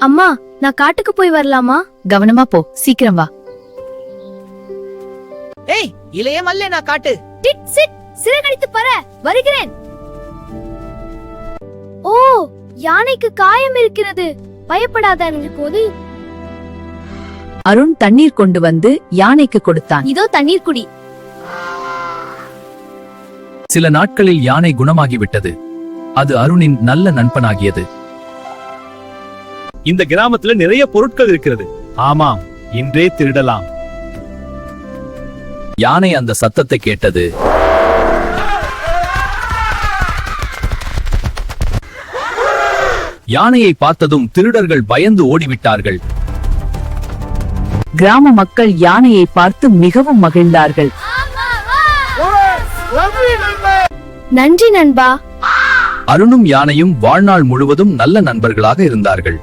அம்மா, நான் காட்டுக்கு போய் வரலாமா? கவனமா போ, சீக்கிரம் வா. ஏய், இளைய மல்லே நான் காட்டு. டிட் சிட், சிறகடித்து பற, வருகிறேன். ஓ, யானைக்கு காயம் இருக்கிறது. பயப்படாத போது. அருண் தண்ணீர் கொண்டு வந்து யானைக்கு கொடுத்தான். இதோ தண்ணீர் குடி. சில நாட்களில் யானை குணமாகிவிட்டது. அது அருணின் நல்ல நண்பனாகியது. இந்த கிராமத்துல நிறைய பொருட்கள் இருக்கிறது. ஆமாம், இன்றே திருடலாம். யானை அந்த சத்தத்தை கேட்டது. யானையை பார்த்ததும் திருடர்கள் பயந்து ஓடிவிட்டார்கள். கிராம மக்கள் யானையை பார்த்து மிகவும் மகிழ்ந்தார்கள். நன்றி நண்பா. அருணும் யானையும் வாழ்நாள் முழுவதும் நல்ல நண்பர்களாக இருந்தார்கள்.